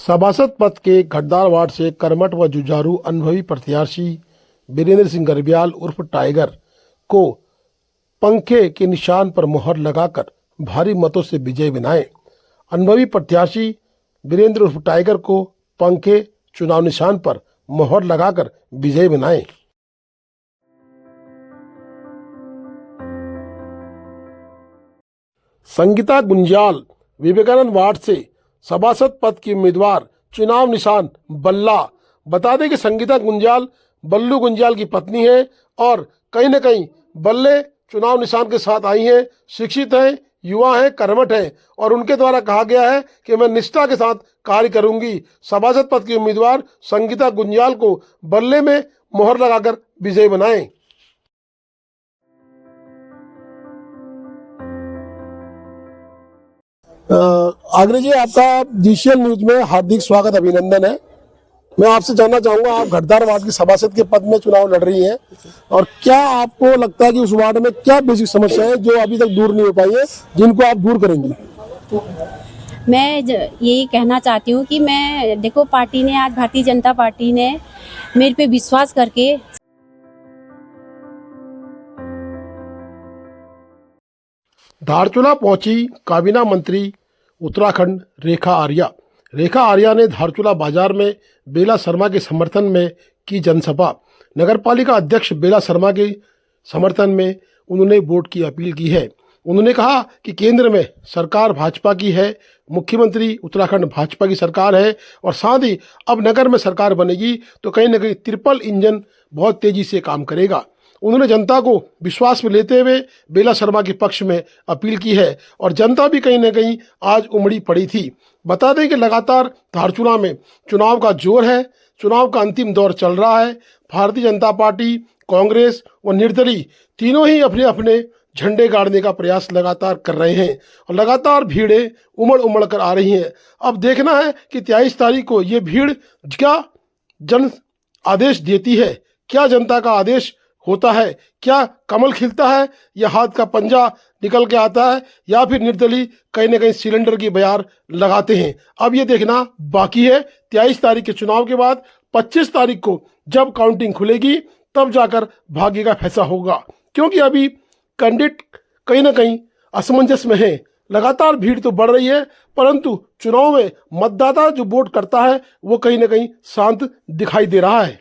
सभासद पद के घटदार वार्ड से कर्मठ व जुझारू अनुभवी प्रत्याशी वीरेंद्र सिंह गर्ब्याल उर्फ टाइगर को पंखे के निशान पर मोहर लगाकर भारी मतों से विजय बनाएं। अनुभवी प्रत्याशी वीरेंद्र उर्फ टाइगर को पंखे चुनाव निशान पर मोहर लगाकर विजय बनाएं। संगीता गुंजाल विवेकानंद वार्ड से सभासद पद की उम्मीदवार, चुनाव निशान बल्ला। बता दें कि संगीता गुंजाल बल्लू गुंजाल की पत्नी है और कहीं न कहीं बल्ले चुनाव निशान के साथ आई हैं। शिक्षित हैं, युवा हैं, कर्मठ हैं और उनके द्वारा कहा गया है कि मैं निष्ठा के साथ कार्य करूंगी। सभासद पद की उम्मीदवार संगीता गुंजाल को बल्ले में मोहर लगाकर विजय बनाएं। आग्रह जी, आपका जीसीएल न्यूज में हार्दिक स्वागत, अभिनंदन है। मैं आपसे जानना चाहूंगा, आप घटदार वार्ड की सभासद के पद में चुनाव लड़ रही हैं और क्या आपको लगता है कि उस वार्ड में क्या बेसिक समस्या है जो अभी तक दूर नहीं हो पाई है, जिनको आप दूर करेंगी? मैं यही कहना चाहती हूँ कि मैं देखो, पार्टी ने आज भारतीय जनता पार्टी ने मेरे पे विश्वास करके धारचूला पहुंची काबीना मंत्री उत्तराखंड रेखा आर्या ने धारचूला बाजार में बेला शर्मा के समर्थन में की जनसभा। नगरपालिका अध्यक्ष बेला शर्मा के समर्थन में उन्होंने वोट की अपील की है। उन्होंने कहा कि केंद्र में सरकार भाजपा की है, मुख्यमंत्री उत्तराखंड भाजपा की सरकार है और साथ ही अब नगर में सरकार बनेगी तो कहीं ना कहीं ट्रिपल इंजन बहुत तेजी से काम करेगा। उन्होंने जनता को विश्वास में लेते हुए बेला शर्मा के पक्ष में अपील की है और जनता भी कहीं ना कहीं आज उमड़ी पड़ी थी। बता दें कि लगातार धारचूला में चुनाव का जोर है, चुनाव का अंतिम दौर चल रहा है। भारतीय जनता पार्टी, कांग्रेस व निर्दलीय तीनों ही अपने अपने झंडे गाड़ने का प्रयास लगातार कर रहे हैं और लगातार भीड़ें उमड़ कर आ रही हैं। अब देखना है कि 23 तारीख को ये भीड़ क्या जन आदेश देती है, क्या जनता का आदेश होता है, क्या कमल खिलता है या हाथ का पंजा निकल के आता है या फिर निर्दलीय कहीं ना कहीं सिलेंडर की बयार लगाते हैं। अब ये देखना बाकी है। 23 तारीख के चुनाव के बाद 25 तारीख को जब काउंटिंग खुलेगी तब जाकर भाग्य का फैसला होगा, क्योंकि अभी कैंडिडेट कहीं ना कहीं असमंजस में है। लगातार भीड़ तो बढ़ रही है परंतु चुनाव में मतदाता जो वोट करता है वो कहीं ना कहीं शांत दिखाई दे रहा है।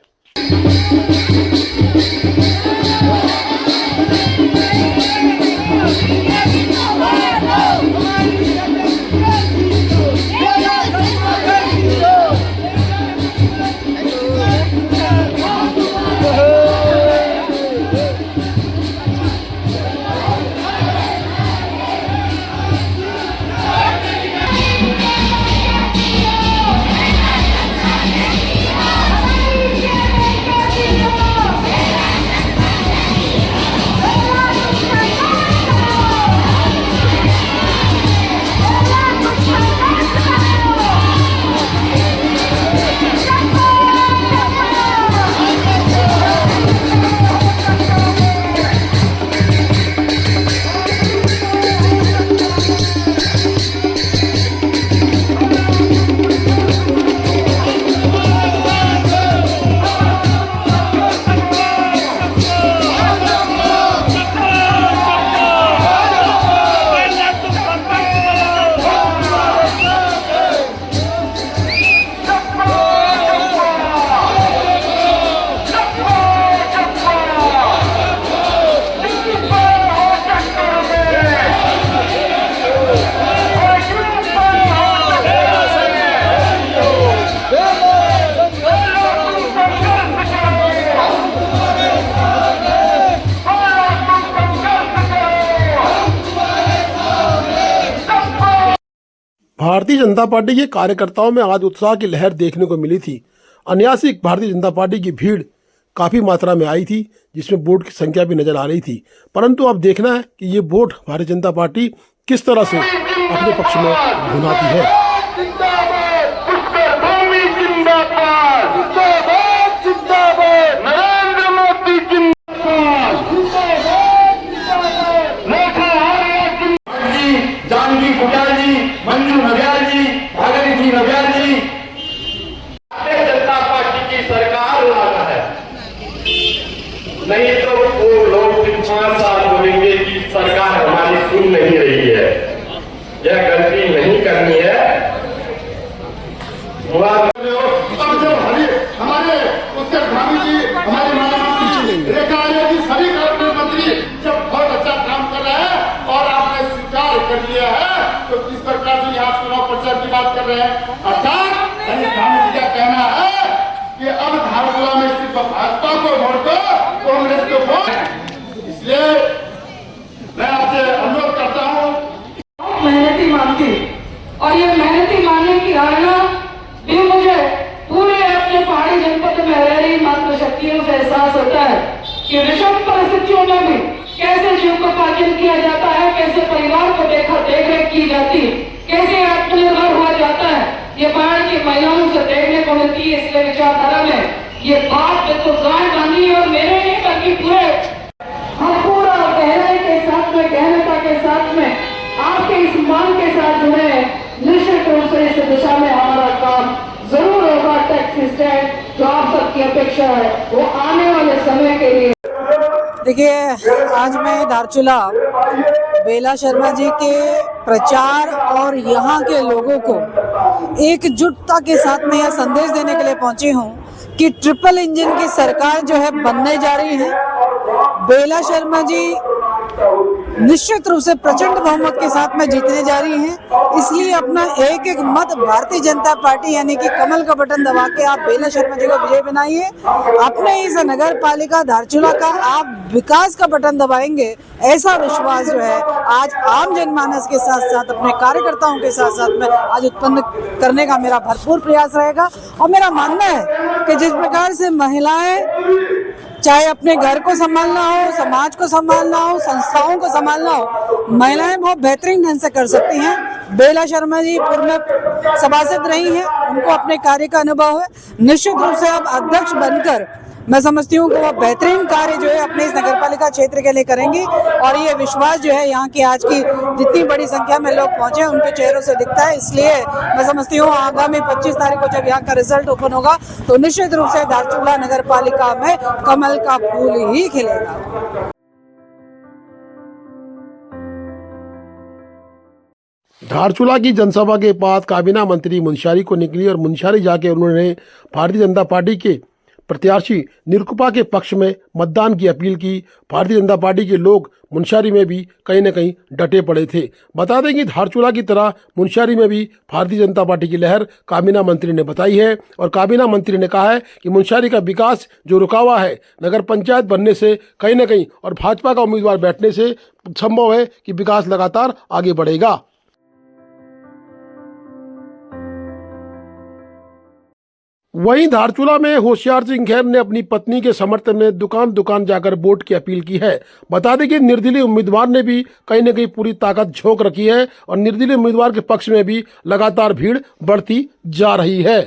भारतीय जनता पार्टी के कार्यकर्ताओं में आज उत्साह की लहर देखने को मिली थी। अनायासिक भारतीय जनता पार्टी की भीड़ काफ़ी मात्रा में आई थी, जिसमें वोट की संख्या भी नजर आ रही थी। परंतु अब देखना है कि ये वोट भारतीय जनता पार्टी किस तरह से अपने पक्ष में भुनाती है। सुन नहीं रही है। यह गलती नहीं करनी है। हमारे उत्तरगामी जी, हमारे माननीय रेखा आर्या जी, सभी कैबिनेट मंत्री जब बहुत अच्छा काम कर रहे हैं और आपने स्वीकार कर लिया है, तो किस प्रकार से यहाँ चुनाव प्रचार की बात कर रहे हैं। अर्थात रानी जी का कहना है कि अब धारचूला में सिर्फ भाजपा को वोट दो, कांग्रेस को वोट। इसलिए मैं आपसे अनुरोध करता हूँ, मेहनती मानती, और ये मेहनती मानने की धारणा भी मुझे पूरे अपने पहाड़ी जनपद में रह रही मातृशक्तियों से एहसास होता है कि विषम परिस्थितियों में भी कैसे जीविकोपार्जन किया जाता है, कैसे परिवार को देख रेख की जाती, कैसे आत्मनिर्भर हुआ जाता है, ये पहाड़ की महिलाओं से देखने को मिलती है। इसलिए विचारधारा में ये बात बिल्कुल गांठ बांधी है और मेरे लिए बल्कि पूरे हम पूरा गहराई के साथ में, गहनता के साथ में आपके इस मांग के साथ जुड़े हैं। निश्चित रूप से इस दिशा में हमारा काम जरूर होगा। टैक्सी स्टैंड जो आप सबकी अपेक्षा है वो आने वाले समय के लिए। देखिए, आज मैं धारचूला बेला शर्मा जी के प्रचार और यहाँ के लोगों को एकजुटता के साथ में यह संदेश देने के लिए पहुंची हूँ कि ट्रिपल इंजन की सरकार जो है बनने जा रही है। बेला शर्मा जी निश्चित रूप से प्रचंड बहुमत के साथ में जीतने जा रही हैं। इसलिए अपना एक एक मत भारतीय जनता पार्टी यानी कि कमल का बटन दबा के आप बेला शर्मा जी को विजय बनाइए। अपने इस नगर पालिका धारचूला का आप विकास का बटन दबाएंगे, ऐसा विश्वास जो है आज आम जनमानस के साथ साथ अपने कार्यकर्ताओं के साथ साथ में आज उत्पन्न करने का मेरा भरपूर प्रयास रहेगा। और मेरा मानना है कि जिस प्रकार से महिलाएं चाहे अपने घर को संभालना हो, समाज को संभालना हो, संस्थाओं को संभालना हो, महिलाएं बहुत बेहतरीन ढंग से कर सकती हैं। बेला शर्मा जी पूर्व में सभासद रही हैं, उनको अपने कार्य का अनुभव है। निश्चित रूप से अब अध्यक्ष बनकर मैं समझती हूँ कि वो बेहतरीन कार्य जो है अपने इस नगरपालिका क्षेत्र के लिए करेंगी। और ये विश्वास जो है यहाँ की आज की जितनी बड़ी संख्या में लोग पहुंचे उनके चेहरों से दिखता है। इसलिए मैं समझती हूँ आगामी 25 तारीख को जब यहाँ का रिजल्ट ओपन होगा तो निश्चित रूप से धारचूला नगरपालिका में कमल का फूल ही खिलेगा। धारचूला की जनसभा के बाद काबीना मंत्री मुंशियारी को निकली और मुंशियारी जाके उन्होंने भारतीय जनता पार्टी के प्रत्याशी निरुपमा के पक्ष में मतदान की अपील की। भारतीय जनता पार्टी के लोग मुंशियारी में भी कहीं न कहीं डटे पड़े थे। बता दें कि धारचूला की तरह मुंशियारी में भी भारतीय जनता पार्टी की लहर काबीना मंत्री ने बताई है और काबीना मंत्री ने कहा है कि मुंशियारी का विकास जो रुका हुआ है नगर पंचायत बनने से कहीं न कहीं और भाजपा का उम्मीदवार बैठने से संभव है कि विकास लगातार आगे बढ़ेगा। वहीं धारचूला में होशियार सिंह खैर ने अपनी पत्नी के समर्थन में दुकान दुकान जाकर वोट की अपील की है। बता दें कि निर्दलीय उम्मीदवार ने भी कहीं न कहीं पूरी ताकत झोंक रखी है और निर्दलीय उम्मीदवार के पक्ष में भी लगातार भीड़ बढ़ती जा रही है।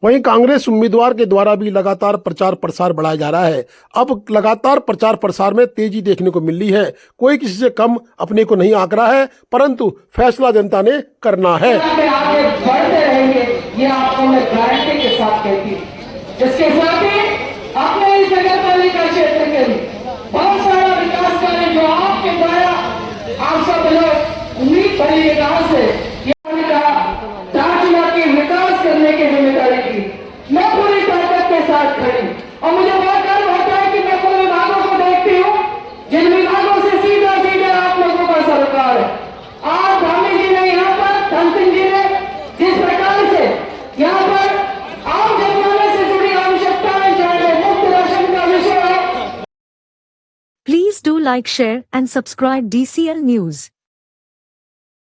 वहीं कांग्रेस उम्मीदवार के द्वारा भी लगातार प्रचार प्रसार बढ़ाया जा रहा है। अब लगातार प्रचार प्रसार में तेजी देखने को मिल रही है। कोई किसी से कम अपने को नहीं आंक रहा है, परंतु फैसला जनता ने करना है। आगे बढ़ते रहेंगे, ये आपको मैं गारंटी के साथ कहती हूँ। इसके साथ ही अपने इस नगरपालिका क्षेत्र के लिए बहुत सारा विकास कार्य जो आपके द्वारा आप सब लोग उम्मीद भरी निगाह से like, share and subscribe DCL News.